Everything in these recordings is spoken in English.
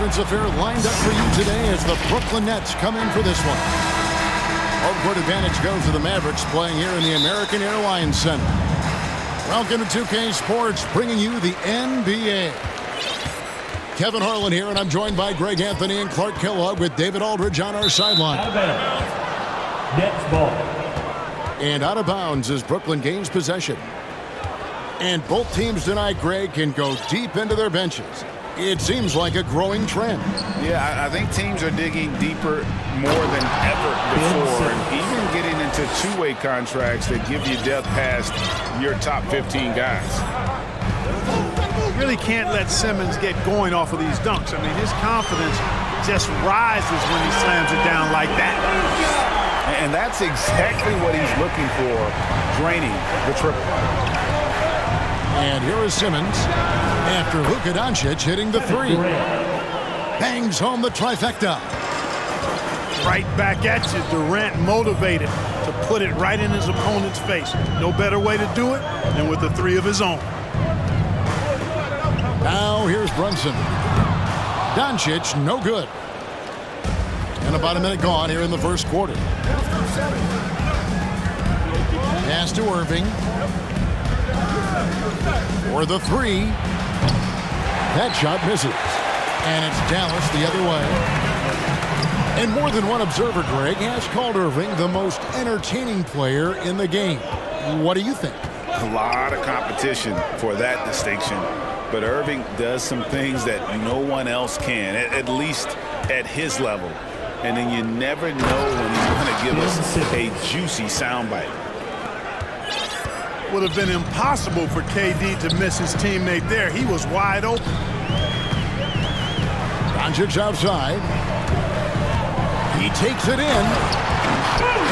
conference affair lined up for you today as the Brooklyn Nets come in for this one. Home court advantage goes to the Mavericks playing here in the American Airlines Center. Welcome to 2K Sports, bringing you the NBA. Kevin Harlan here, and I'm joined by Greg Anthony and Clark Kellogg with David Aldridge on our sideline. Out of bounds. Nets ball. And out of bounds as Brooklyn gains possession. And both teams tonight, Greg, can go deep into their benches. It seems like a growing trend. Yeah, I think teams are digging deeper more than ever before, and even getting into two-way contracts that give you depth past your top 15 guys. You really can't let Simmons get going off of these dunks. I mean, his confidence just rises when he slams it down like that. And that's exactly what he's looking for, draining the triple. And here is Simmons after Luka Doncic hitting the three. Bangs home the trifecta. Right back at you, Durant motivated to put it right in his opponent's face. No better way to do it than with the three of his own. Now here's Brunson. Doncic, no good. And about a minute gone here in the first quarter. Pass to Irving. For the three. That shot misses. And it's Dallas the other way. And more than one observer, Greg, has called Irving the most entertaining player in the game. What do you think? A lot of competition for that distinction. But Irving does some things that no one else can, at least at his level. And then you never know when he's going to give us a juicy soundbite. Would have been impossible for KD to miss his teammate there. He was wide open. Doncic outside. He takes it in.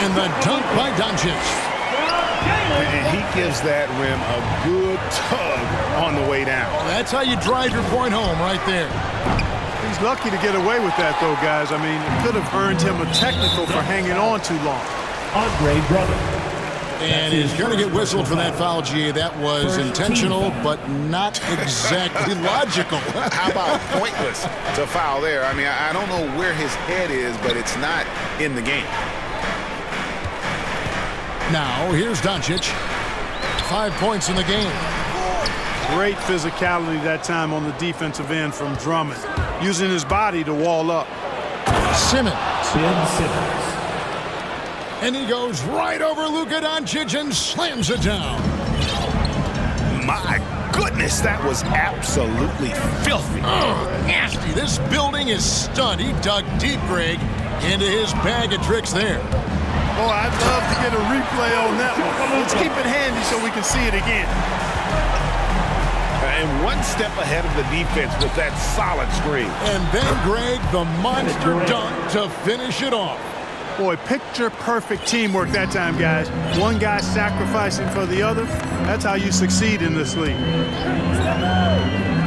And the dunk by Doncic. And he gives that rim a good tug on the way down. That's how you drive your point home right there. He's lucky to get away with that, though, guys. I mean, it could have earned him a technical for hanging on too long. Andre brother. And he's going to get whistled for that foul, G. That was intentional, but not exactly logical. How about pointless to foul there? I mean, I don't know where his head is, but it's not in the game. Now, here's Doncic. 5 points in the game. Great physicality that time on the defensive end from Drummond, using his body to wall up. Simmons. Ben Simmons. And he goes right over Luka Doncic and slams it down. My goodness, that was absolutely filthy. Oh, nasty. This building is stunned. He dug deep, Greg, into his bag of tricks there. Boy, I'd love to get a replay on that one. Let's keep it handy so we can see it again. And one step ahead of the defense with that solid screen. And then, Greg, the monster dunk to finish it off. Boy, picture-perfect teamwork that time, guys. One guy sacrificing for the other. That's how you succeed in this league.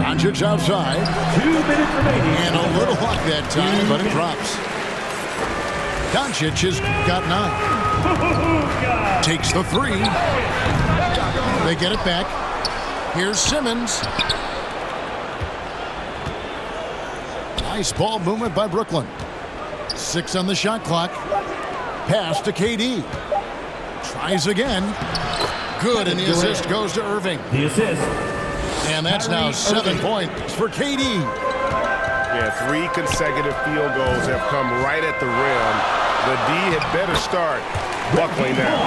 Doncic outside. 2 minutes remaining. And a little luck that time, but it drops. Doncic has got 9. Takes the three. They get it back. Here's Simmons. Nice ball movement by Brooklyn. 6 on the shot clock. Pass to KD. Tries again. Good, and the assist goes to Irving. The assist. And that's now 7 points for KD. Yeah, 3 consecutive field goals have come right at the rim. The D had better start buckling down.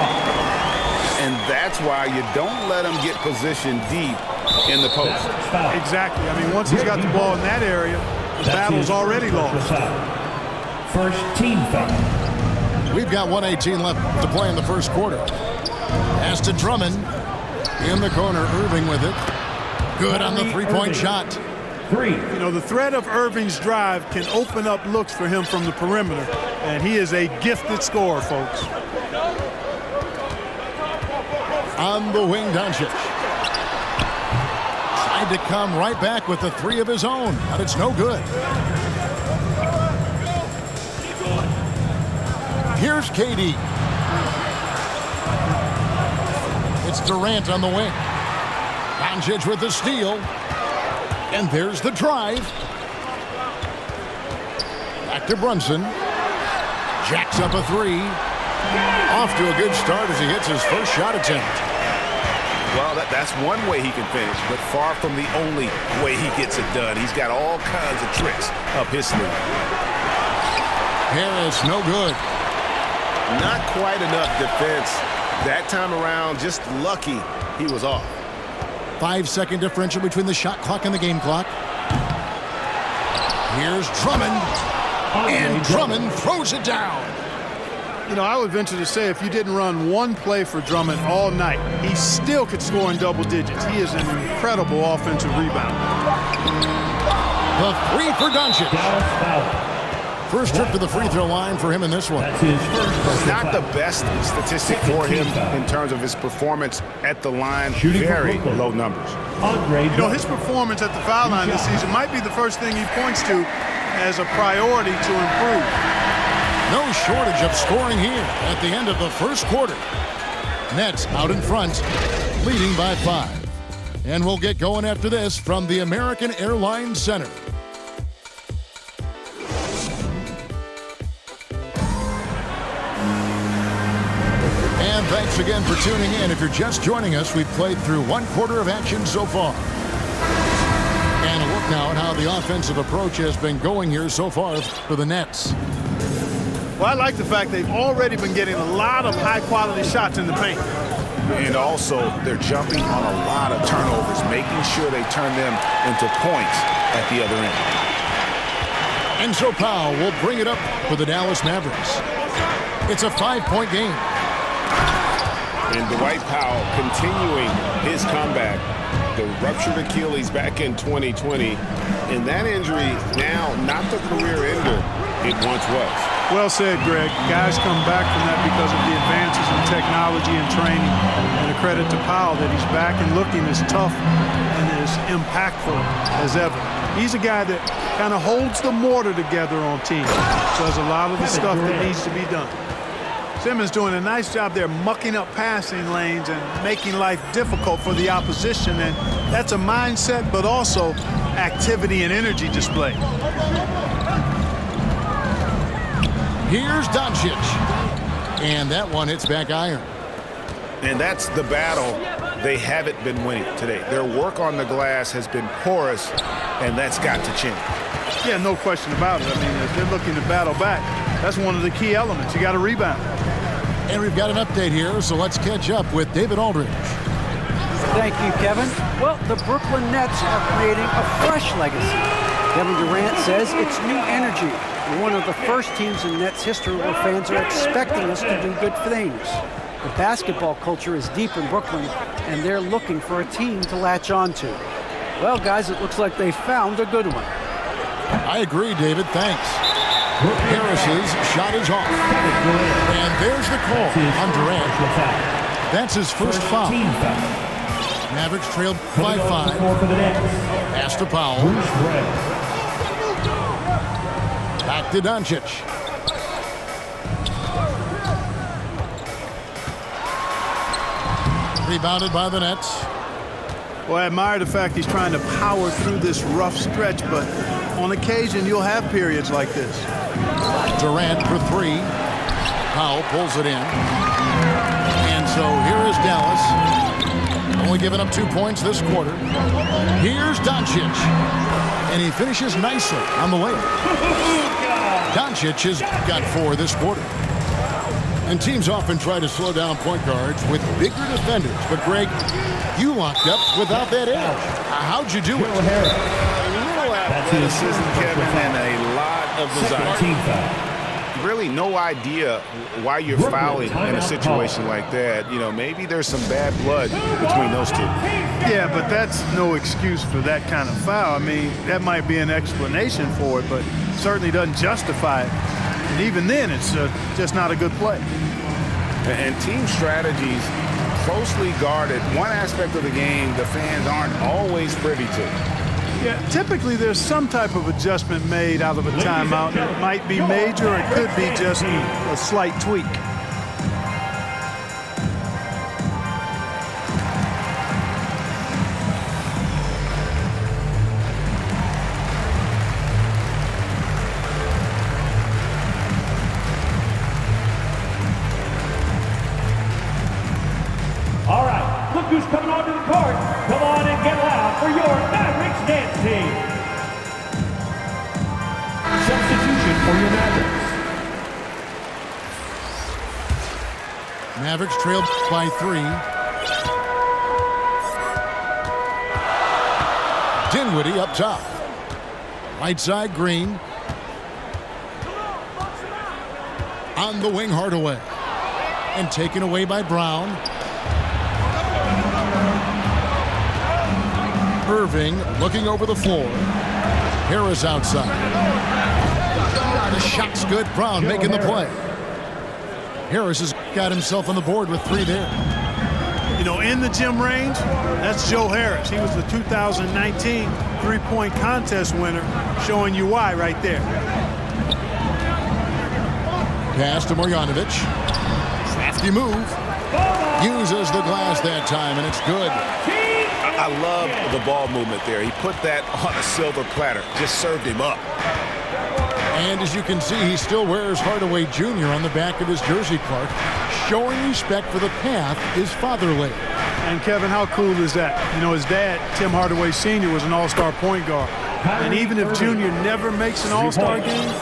And that's why you don't let him get positioned deep in the post. Exactly. I mean, once he's got the ball in that area, the battle's already lost. First team foul. We've got 1:18 left to play in the first quarter. Pass to Drummond. In the corner, Irving with it. Good on the three-point shot. 3. You know, the threat of Irving's drive can open up looks for him from the perimeter, and he is a gifted scorer, folks. On the wing, Doncic. Tried to come right back with the three of his own, but it's no good. Here's KD. It's Durant on the wing. Doncic with the steal. And there's the drive. Back to Brunson. Jacks up a three. Off to a good start as he hits his first shot attempt. Well, that's one way he can finish, but far from the only way he gets it done. He's got all kinds of tricks up his sleeve. Harris, no good. Not quite enough defense. That time around, just lucky he was off. 5-second differential between the shot clock and the game clock. Here's Drummond. And Drummond throws it down. You know, I would venture to say if you didn't run one play for Drummond all night, he still could score in double digits. He is an incredible offensive rebounder. The three for Doncic. First trip to the free throw line for him in this one. It's not the best statistic for him in terms of his performance at the line. Very low numbers. You know, his performance at the foul line this season might be the first thing he points to as a priority to improve. No shortage of scoring here at the end of the first quarter. Nets out in front, leading by 5. And we'll get going after this from the American Airlines Center. And thanks again for tuning in. If you're just joining us, we've played through one quarter of action so far. And a look now at how the offensive approach has been going here so far for the Nets. Well, I like the fact they've already been getting a lot of high-quality shots in the paint. And also, they're jumping on a lot of turnovers, making sure they turn them into points at the other end. And so Powell will bring it up for the Dallas Mavericks. It's a 5-point game. And Dwight Powell continuing his comeback. The ruptured Achilles back in 2020. And that injury now not the career ender it once was. Well said, Greg. Guys come back from that because of the advances in technology and training. And a credit to Powell that he's back and looking as tough and as impactful as ever. He's a guy that kind of holds the mortar together on teams. Does a lot of the stuff that needs to be done. Simmons doing a nice job there mucking up passing lanes and making life difficult for the opposition. And that's a mindset, but also activity and energy display. Here's Doncic. And that one hits back iron. And that's the battle they haven't been winning today. Their work on the glass has been porous, and that's got to change. Yeah, no question about it. I mean, as they're looking to battle back, that's one of the key elements. You got to rebound. And we've got an update here, so let's catch up with David Aldridge. Thank you, Kevin. Well, the Brooklyn Nets are creating a fresh legacy. Kevin Durant says it's new energy. We're one of the first teams in Nets history where fans are expecting us to do good things. The basketball culture is deep in Brooklyn, and they're looking for a team to latch on to. Well, guys, it looks like they found a good one. I agree, David. Thanks. Harris's shot is off. And there's the call on Durant. That's his first foul. Mavericks trailed by 5. Pass to Powell. Back to Doncic. Rebounded by the Nets. Well, I admire the fact he's trying to power through this rough stretch, but on occasion you'll have periods like this. Durant for 3. Powell pulls it in. And so here is Dallas. Only giving up 2 points this quarter. Here's Doncic. And he finishes nicely on the layup. Doncic has got 4 this quarter. And teams often try to slow down point guards with bigger defenders. But, Greg, you locked up without that edge. How'd you do it? Little athleticism, Kevin, and a lot of desire. Really no idea why you're fouling in a situation like that. You know, maybe there's some bad blood between those two. Yeah, but that's no excuse for that kind of foul. I mean, that might be an explanation for it, but certainly doesn't justify it. And even then, it's just not a good play. And team strategies closely guarded. One aspect of the game the fans aren't always privy to. Yeah, typically there's some type of adjustment made out of a timeout. It might be major, or it could be just a slight tweak. Look who's coming onto the court. Come on and get loud for your Mavericks dance team. Substitution for your Mavericks. Mavericks trailed by 3. Dinwiddie up top. Right side, Green. On the wing, Hardaway. And taken away by Brown. Irving looking over the floor. Harris outside. The shot's good. Brown making the play. Harris has got himself on the board with 3 there. You know, in the gym range, that's Joe Harris. He was the 2019 three-point contest winner, showing you why right there. Pass to Marjanovic. Crafty move. Uses the glass that time, and it's good. I love the ball movement there. He put that on a silver platter. Just served him up. And as you can see, he still wears Hardaway Jr. on the back of his jersey, Clark, showing respect for the path his father laid. And Kevin, how cool is that? You know, his dad, Tim Hardaway Sr., was an all-star point guard. And even if Junior never makes an all-star game,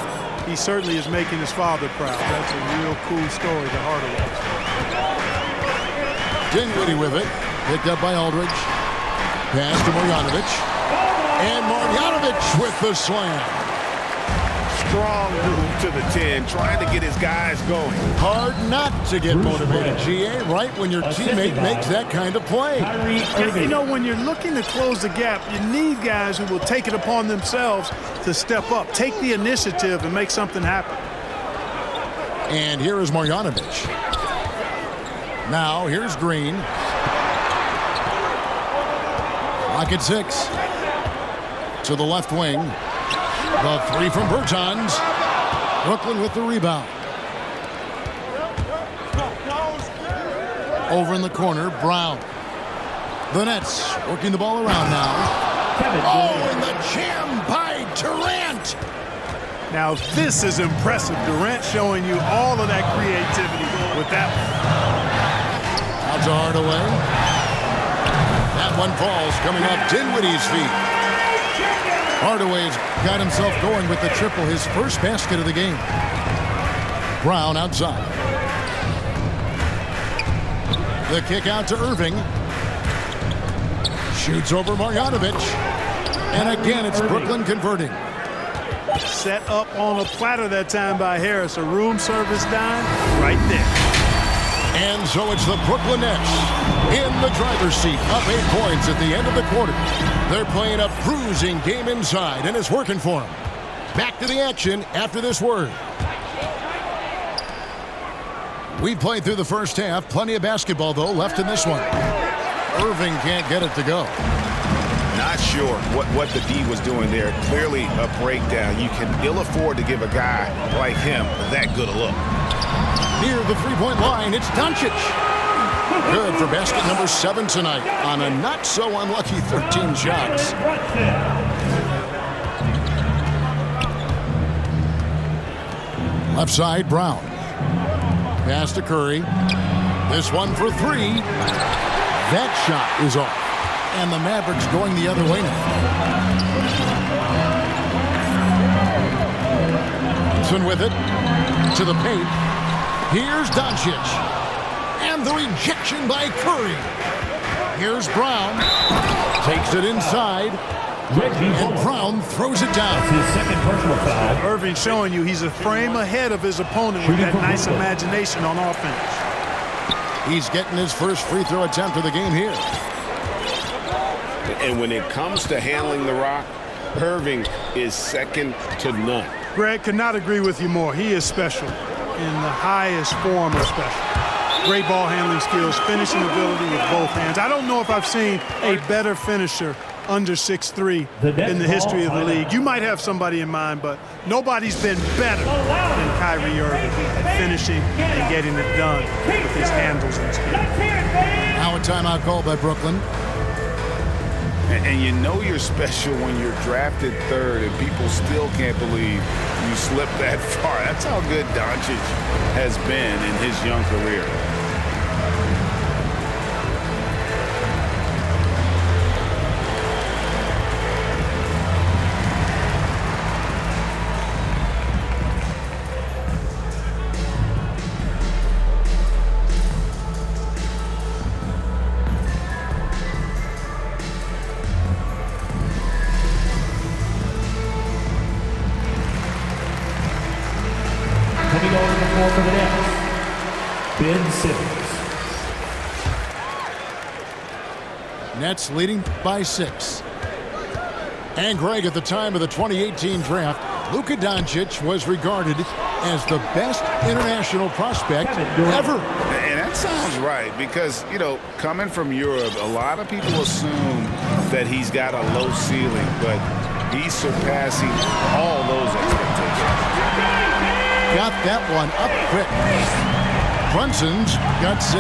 he certainly is making his father proud. That's a real cool story to Hardaway. Dinwiddie with it. Picked up by Aldridge. Pass to Marjanovic. And Marjanovic with the slam. Strong move to the 10, trying to get his guys going. Hard not to get motivated, GA, right when your teammate makes that kind of play. You know, when you're looking to close the gap, you need guys who will take it upon themselves to step up, take the initiative, and make something happen. And here is Marjanovic. Now, here's Green. Clock at 6. To the left wing. The 3 from Bertans. Brooklyn with the rebound. Over in the corner, Brown. The Nets working the ball around now. Oh, and the jam by Durant. Now, this is impressive. Durant showing you all of that creativity with that one. Out to Hardaway. That one falls, coming off Dinwiddie's feet. Hardaway's got himself going with the triple, his first basket of the game. Brown outside. The kick out to Irving. Shoots over Marjanovic. And again, it's Brooklyn converting. Set up on a platter that time by Harris. A room service dime right there. And so it's the Brooklyn Nets in the driver's seat, up 8 points at the end of the quarter. They're playing a bruising game inside, and it's working for them. Back to the action after this word. We've played through the first half. Plenty of basketball, though, left in this one. Irving can't get it to go. Not sure what the D was doing there. Clearly a breakdown. You can ill afford to give a guy like him that good a look. Near the three-point line, it's Doncic. Good for basket number 7 tonight on a not-so-unlucky 13 shots. Left side, Brown. Pass to Curry. This one for 3. That shot is off. And the Mavericks going the other way now. Johnson with it. To the paint. Here's Doncic. And the rejection by Curry. Here's Brown. Takes it inside. And Brown throws it down. His second personal foul. Irving showing you he's a frame ahead of his opponent with that nice imagination on offense. He's getting his first free throw attempt of the game here. And when it comes to handling the rock, Irving is second to none. Greg, could not agree with you more. He is special in the highest form of special. Great ball handling skills, finishing ability with both hands. I don't know if I've seen a better finisher under 6'3" in the history of the league. You might have somebody in mind, but nobody's been better than Kyrie Irving at finishing and getting it done with his handles and skills. Now a timeout call by Brooklyn. And you know you're special when you're drafted 3rd and people still can't believe you slipped that far. That's how good Doncic has been in his young career. Nets leading by 6. And Greg, at the time of the 2018 draft, Luka Doncic was regarded as the best international prospect ever. And that sounds right because, you know, coming from Europe, a lot of people assume that he's got a low ceiling, but he's surpassing all those expectations. Got that one up quick. Brunson's got 6.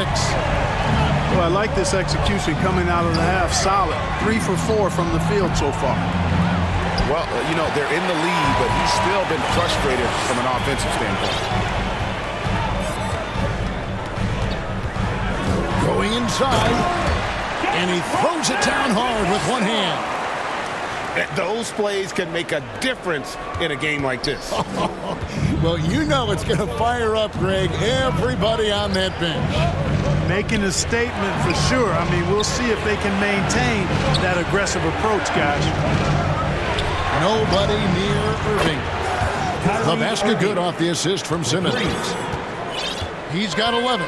Well, I like this execution coming out of the half. Solid. 3 for 4 from the field so far. Well, you know, they're in the lead, but he's still been frustrated from an offensive standpoint. Going inside, and he throws it down hard with one hand. Those plays can make a difference in a game like this. Well, you know it's going to fire up, Greg, everybody on that bench. Making a statement for sure. I mean, we'll see if they can maintain that aggressive approach, guys. Nobody near Irving. The basket good off the assist from Simmons. He's got 11.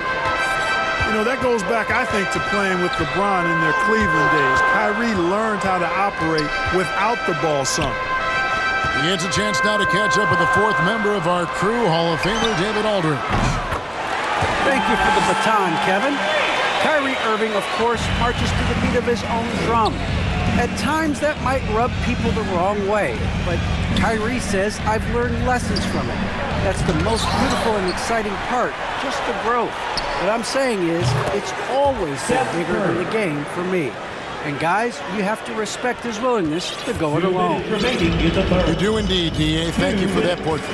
You know, that goes back, I think, to playing with LeBron in their Cleveland days. Kyrie learned how to operate without the ball some. He gets a chance now to catch up with the 4th member of our crew, Hall of Famer David Aldridge. Thank you for the baton, Kevin. Kyrie Irving, of course, marches to the beat of his own drum. At times, that might rub people the wrong way, but Kyrie says, I've learned lessons from it. That's the most beautiful and exciting part, just the growth. What I'm saying is, it's always been bigger than the game for me. And guys, you have to respect his willingness to go it alone. You do indeed, D.A. Thank you for that portrait.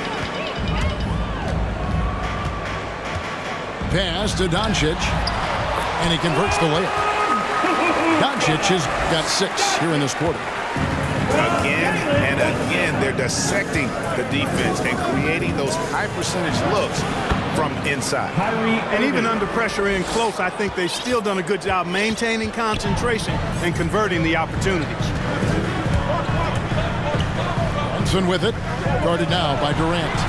Pass to Doncic, and he converts the layup. Doncic has got 6 here in this quarter. Again and again, they're dissecting the defense and creating those high percentage looks from inside. And even under pressure in close, I think they've still done a good job maintaining concentration and converting the opportunities. Brunson with it, guarded now by Durant.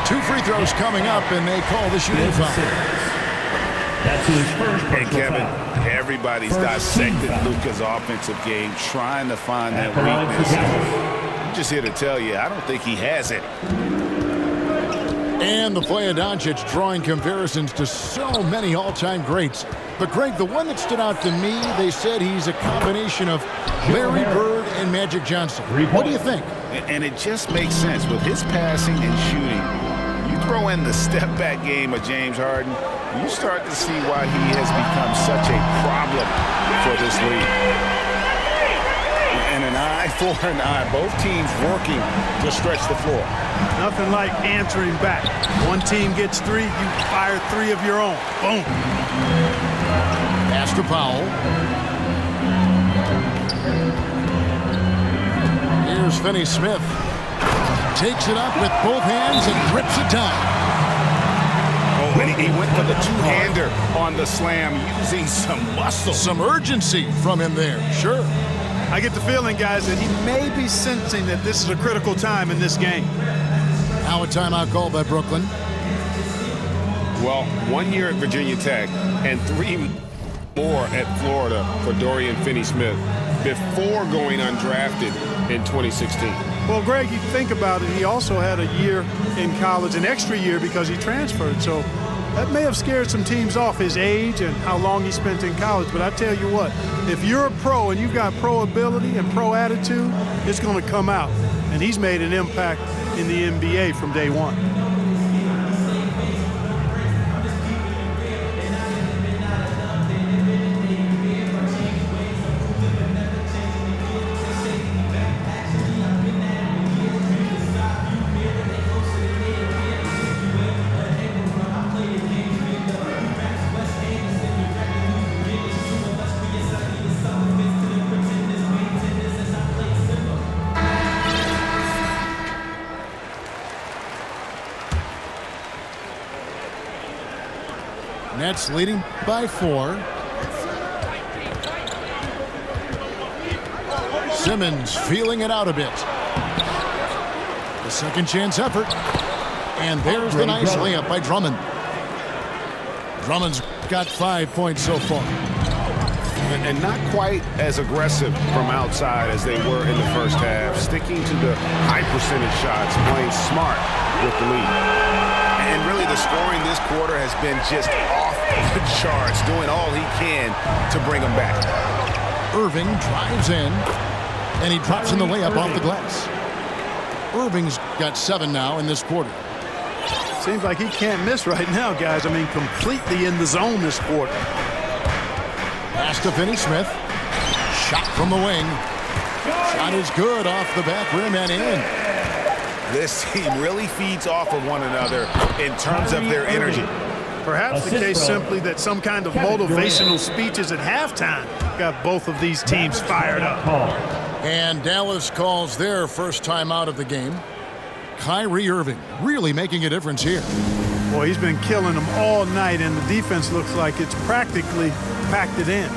2 free throws coming up, and they call the shooting foul. That's his first And personal Kevin, foul. everybody's dissected Luka's offensive game, trying to find that At the line for weakness. Dallas. I'm just here to tell you, I don't think he has it. And the play of Doncic drawing comparisons to so many all-time greats. But, Greg, the one that stood out to me, they said he's a combination of Larry Bird and Magic Johnson. What do you think? And it just makes sense. With his passing and shooting, you throw in the step-back game of James Harden, you start to see why he has become such a problem for this league. And an eye for an eye. Both teams working to stretch the floor. Nothing like answering back. One team gets 3, you fire 3 of your own. Boom. Pass to Powell. Here's Finney-Smith. Takes it up with both hands and grips it down. Oh, and he went for the two-hander on the slam, using some muscle. Some urgency from him there, sure. I get the feeling, guys, that he may be sensing that this is a critical time in this game. Now a timeout call by Brooklyn. Well, 1 year at Virginia Tech and 3 more at Florida for Dorian Finney-Smith before going undrafted in 2016. Well, Greg, you think about it, he also had a year in college, an extra year because he transferred. So that may have scared some teams off, his age and how long he spent in college. But I tell you what, if you're a pro and you've got pro ability and pro attitude, it's going to come out. And he's made an impact in the NBA from day one. Nets leading by 4. Simmons feeling it out a bit. The second chance effort. And there's the nice layup by Drummond. Drummond's got 5 points so far. And not quite as aggressive from outside as they were in the first half. Sticking to the high percentage shots, playing smart with the lead. And really the scoring this quarter has been just off the charts, doing all he can to bring them back. Irving drives in, and he drops in the layup off the glass. Irving's got 7 now in this quarter. Seems like he can't miss right now, guys. I mean, completely in the zone this quarter. Pass to Finney-Smith. Shot from the wing. Shot is good off the back rim and in. This team really feeds off of one another in terms of their energy. Perhaps the case simply that some kind of motivational speeches at halftime got both of these teams fired up. And Dallas calls their first time out of the game. Kyrie Irving really making a difference here. Boy, he's been killing them all night, and the defense looks like it's practically packed it in.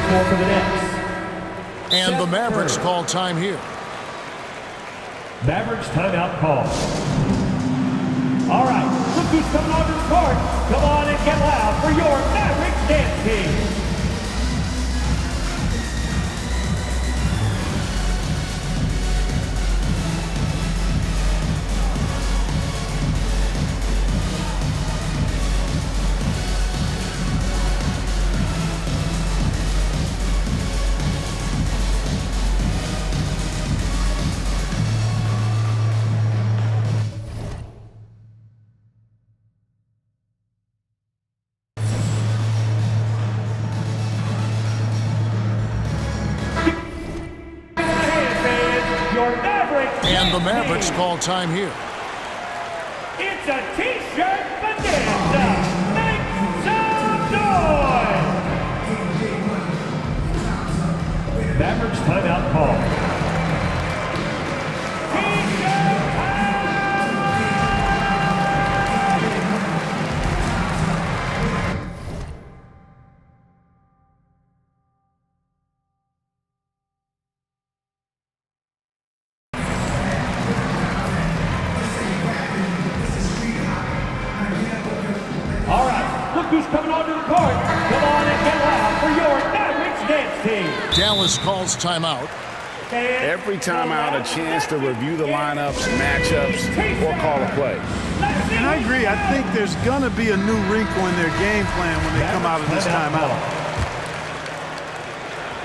For the Nets. And the Mavericks call time here. Mavericks timeout call. All right, look who's coming onto the court. Come on and get loud for your Mavericks dance team. And the Mavericks call time here. It's a T-shirt bonanza. Make some noise. Mavericks timeout call. T-shirt who's coming onto the court. Come on and get loud for your Mavericks dance team. Dallas calls timeout. Every timeout, a chance to review the lineups, matchups, or call a play. And I agree. I think there's going to be a new wrinkle in their game plan when they come out of this timeout.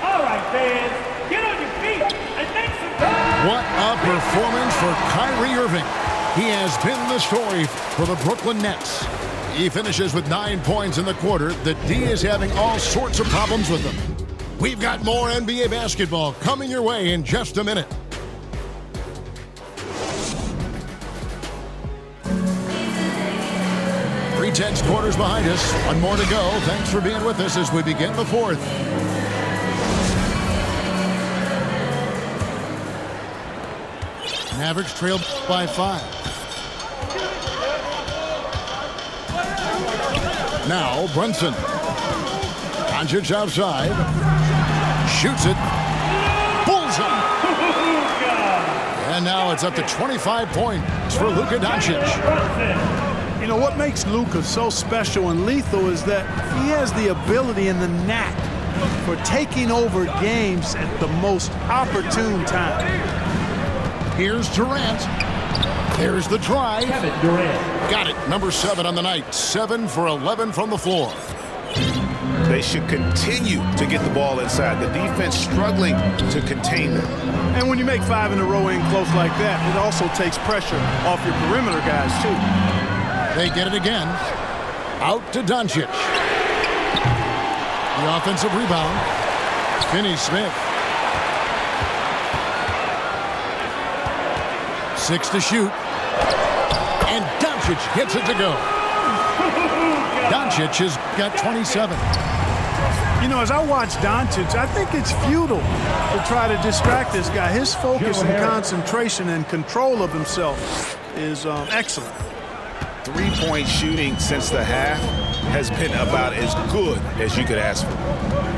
All right, fans, get on your feet and make some noise. What a performance for Kyrie Irving. He has been the story for the Brooklyn Nets. He finishes with 9 points in the quarter. The D is having all sorts of problems with them. We've got more NBA basketball coming your way in just a minute. Three-tenths quarters behind us. One more to go. Thanks for being with us as we begin the fourth. Mavericks trail by 5. Now Brunson. Doncic outside. Shoots it. Bullseye. And now it's up to 25 points for Luka Doncic. You know, what makes Luka so special and lethal is that he has the ability and the knack for taking over games at the most opportune time. Here's Durant. There's the drive. Kevin Durant. Got it. Number 7 on the night. 7 for 11 from the floor. They should continue to get the ball inside. The defense struggling to contain them. And when you make 5 in a row in close like that, it also takes pressure off your perimeter guys, too. They get it again. Out to Doncic. The offensive rebound. Finney-Smith. 6 to shoot. Doncic gets it to go. Doncic has got 27. You know, as I watch Doncic, I think it's futile to try to distract this guy. His focus and concentration and control of himself is excellent. Three-point shooting since the half has been about as good as you could ask for.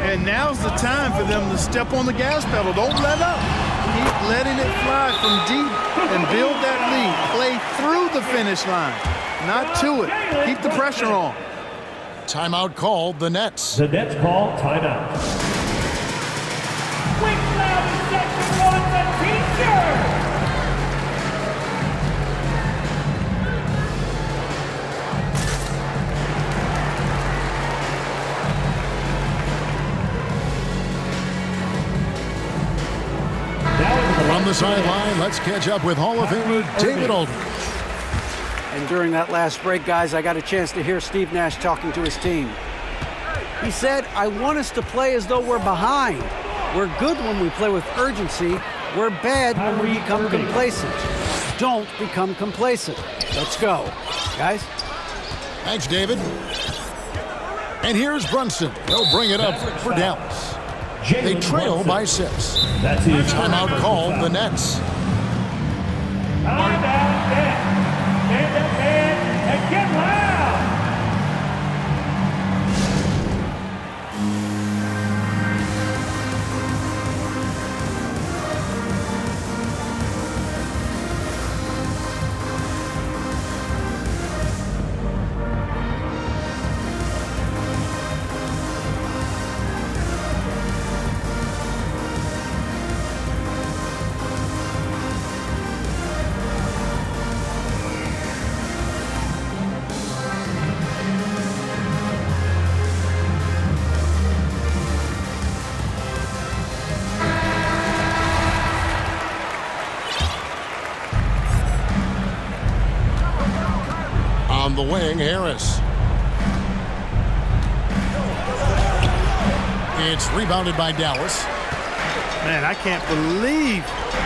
And now's the time for them to step on the gas pedal. Don't let up. Keep letting it fly from deep and build that lead. Play through the finish line, not to it. Keep the pressure on. Timeout called the Nets. The Nets call timeout. Quick Loud section wants a t-shirt. From the sideline, let's catch up with Hall of Famer David Aldridge. And during that last break, guys, I got a chance to hear Steve Nash talking to his team. He said, I want us to play as though we're behind. We're good when we play with urgency. We're bad when we become complacent. Don't become complacent. Let's go. Guys? Thanks, David. And here's Brunson. He'll bring it up for Dallas. They trail by 6. That's his Timeout called the Nets. Time out, Nets. Stand up, man, and get loud. On the wing, Harris. It's rebounded by Dallas. Man, I can't believe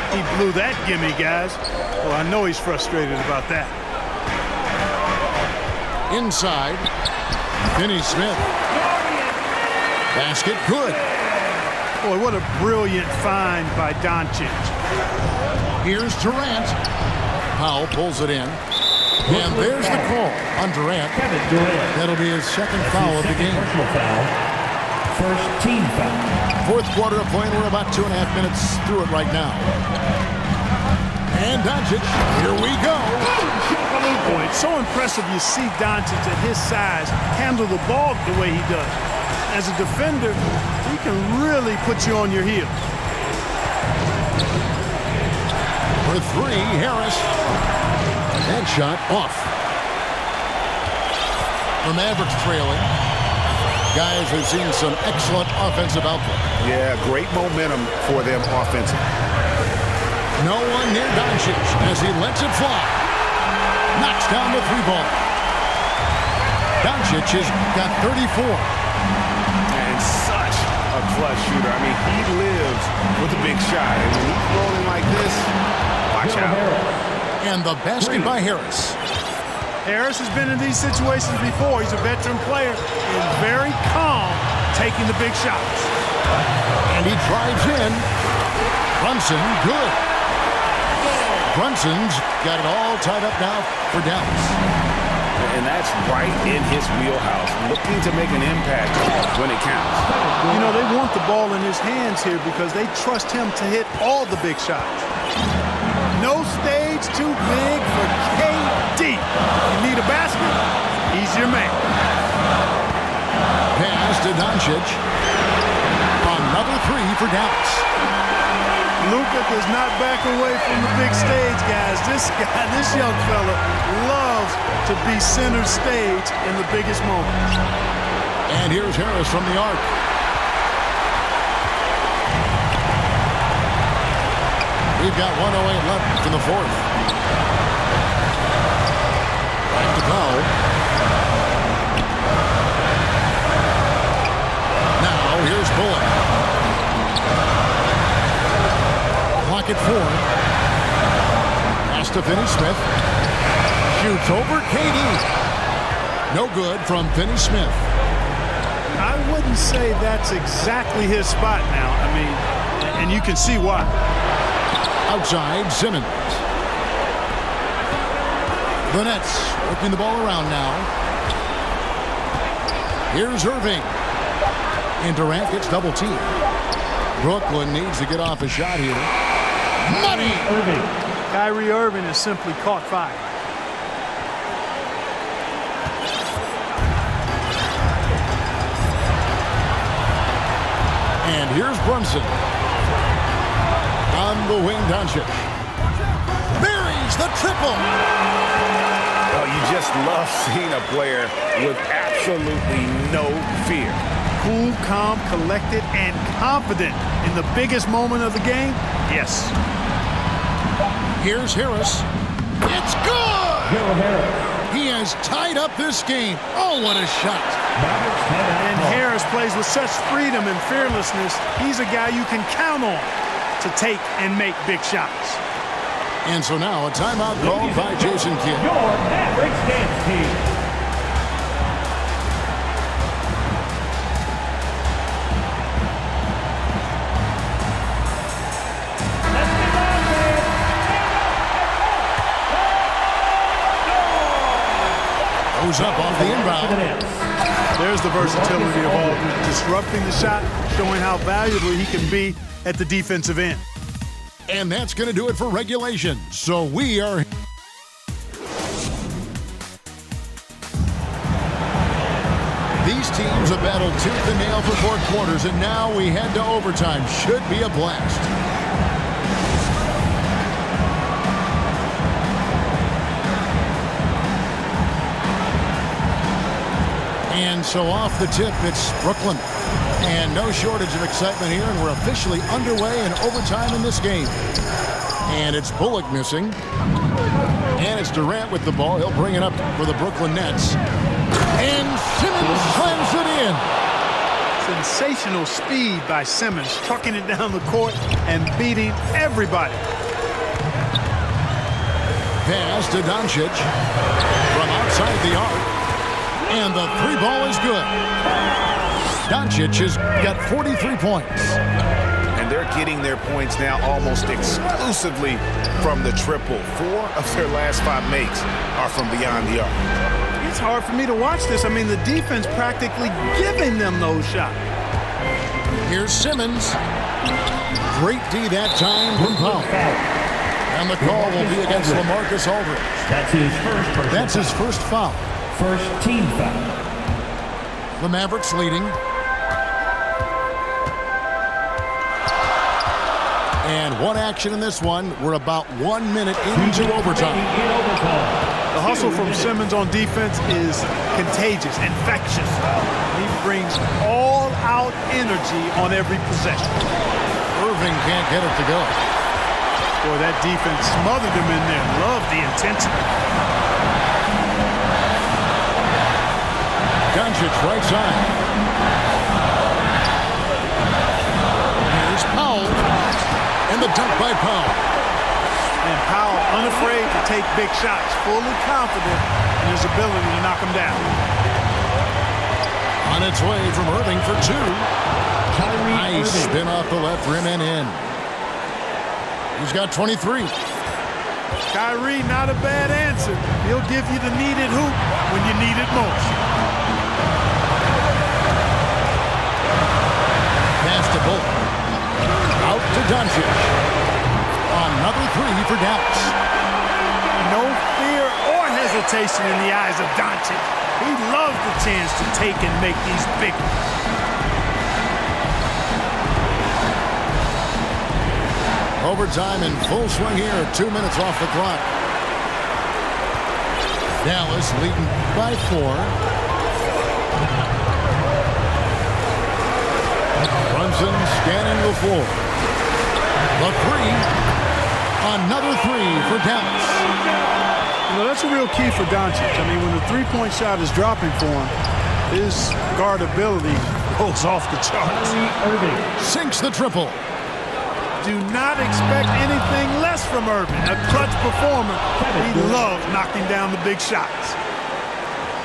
he blew that gimme, guys. Well, I know he's frustrated about that. Inside, Finney Smith. Basket good. Boy, what a brilliant find by Doncic. Here's Durant. Powell pulls it in. And there's the call on Durant. Kevin Durant. That'll be his second foul of the game. Personal foul. First team foul. Fourth quarter of play, and we're about 2.5 minutes through it right now. And Doncic, here we go. Boy, it's so impressive you see Doncic at his size handle the ball the way he does. As a defender, he can really put you on your heel. For 3, Harris. That shot off. The Mavericks trailing. Guys have seen some excellent offensive output. Yeah, great momentum for them offensively. No one near Doncic as he lets it fly. Knocks down the 3-ball. Doncic has got 34. And such a clutch shooter. I mean, he lives with a big shot. And when he's rolling like this, watch out. And the basket by Harris. Harris has been in these situations before. He's a veteran player and very calm taking the big shots. And he drives in. Brunson, good. Brunson's got it all tied up now for Dallas. And that's right in his wheelhouse, looking to make an impact when it counts. You know, they want the ball in his hands here because they trust him to hit all the big shots. No stage too big for KD. You need a basket, he's your man. Pass to Doncic. Another 3 for Dallas. Luka does not back away from the big stage, guys. This young fella loves to be center stage in the biggest moments. And here's Harris from the arc. We've got 1:08 left in the fourth. Back to Powell. Now here's Bullock. Clock at 4. Pass to Finney Smith. Shoots over KD. No good from Finney Smith. I wouldn't say that's exactly his spot now. I mean, and you can see why. Outside, Simmons. The Nets working the ball around now. Here's Irving. And Durant gets double teamed. Brooklyn needs to get off a shot here. Money! Irving. Kyrie Irving has simply caught fire. And here's Brunson. On the wing, Doncic. Buries the triple. Oh, you just love seeing a player with absolutely no fear. Cool, calm, collected, and confident in the biggest moment of the game? Yes. Here's Harris. It's good! Joe Harris. He has tied up this game. Oh, what a shot. And Harris plays with such freedom and fearlessness. He's a guy you can count on to take and make big shots. And so now a timeout called by Jason Kidd. Your Mavericks dance team. Goes up off the inbound. There's the versatility of all, disrupting the shot, showing how valuable he can be at the defensive end. And that's going to do it for regulation. So we are... These teams have battled tooth and nail for 4 quarters, and now we head to overtime. Should be a blast. And so off the tip, it's Brooklyn. And no shortage of excitement here, and we're officially underway in overtime in this game. And it's Bullock missing. And it's Durant with the ball. He'll bring it up for the Brooklyn Nets. And Simmons slams it in. Sensational speed by Simmons, trucking it down the court and beating everybody. Pass to Doncic from outside the arc. And the 3 ball is good. Doncic has got 43 points. And they're getting their points now almost exclusively from the triple. 4 of their last 5 makes are from beyond the arc. It's hard for me to watch this. I mean, the defense practically giving them those shots. Here's Simmons. Great D that time from Powell. And the call will be against LaMarcus Aldridge. That's his first foul. First team foul. The Mavericks leading. And one action in this one. We're about 1 minute into overtime. The hustle from Simmons on defense is contagious, infectious. He brings all-out energy on every possession. Irving can't get it to go. Boy, that defense smothered him in there. Love the intensity. Doncic right side. Here's Powell. And the dunk by Powell. And Powell unafraid to take big shots, fully confident in his ability to knock them down. On its way from Irving for 2. Nice spin off the left rim and in. He's got 23. Kyrie, not a bad answer. He'll give you the needed hoop when you need it most. Pass to Bullock. Out to Doncic. Another 3 for Dallas. No fear or hesitation in the eyes of Doncic. He loves the chance to take and make these big ones. Overtime in full swing here. 2 minutes off the clock. Dallas leading by 4. Brunson scanning the floor. The 3. Another 3 for Dallas. You know, that's a real key for Doncic. I mean, when the three-point shot is dropping for him, his guardability goes off the charts. Sinks the triple. Do not expect anything less from Irving. A clutch performer. He loves knocking down the big shots.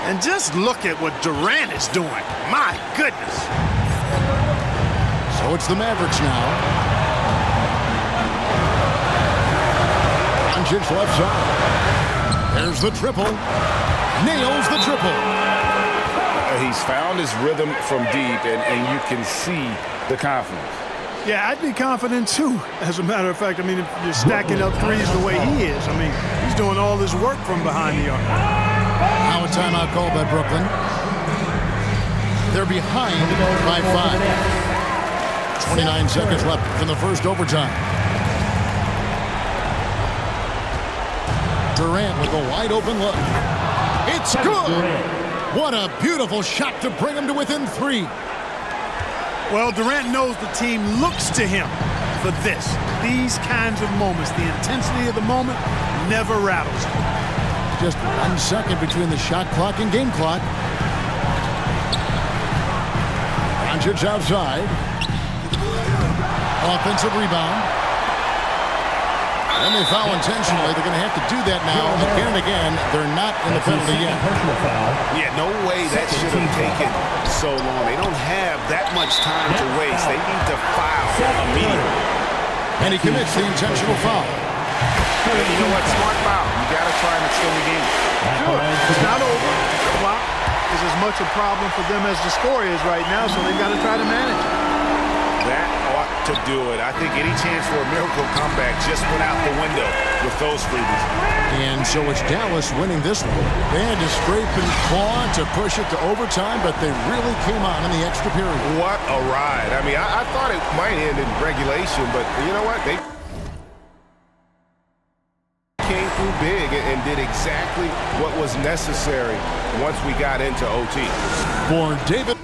And just look at what Durant is doing. My goodness. So it's the Mavericks now. Doncic left side. There's the triple. Nails the triple. He's found his rhythm from deep, and you can see the confidence. Yeah, I'd be confident too. As a matter of fact, I mean, if you're stacking up threes the way he is, I mean, he's doing all this work from behind the arc. Now a timeout called by Brooklyn. They're behind by 5. 29 seconds left in the first overtime. Durant with a wide open look. It's good. What a beautiful shot to bring him to within 3. Well, Durant knows the team looks to him for this. These kinds of moments, the intensity of the moment never rattles him. Just 1 second between the shot clock and game clock. Doncic outside. Offensive rebound. And they foul intentionally. They're going to have to do that now. Again and again, they're not in the penalty yet. Yeah, no way that should have taken so long. They don't have that much time to waste. They need to foul immediately. And he commits the intentional foul. And you know what? Smart foul. You got to try and extend the game. Sure, it's not over. The clock is as much a problem for them as the score is right now, so they've got to try to manage it. That ought to do it. I think any chance for a miracle comeback just went out the window with those freebies. And so it's Dallas winning this one. They had to scrape and claw to push it to overtime, but they really came on in the extra period. What a ride. I mean, I thought it might end in regulation, but you know what? They came through big and did exactly what was necessary once we got into OT. For David.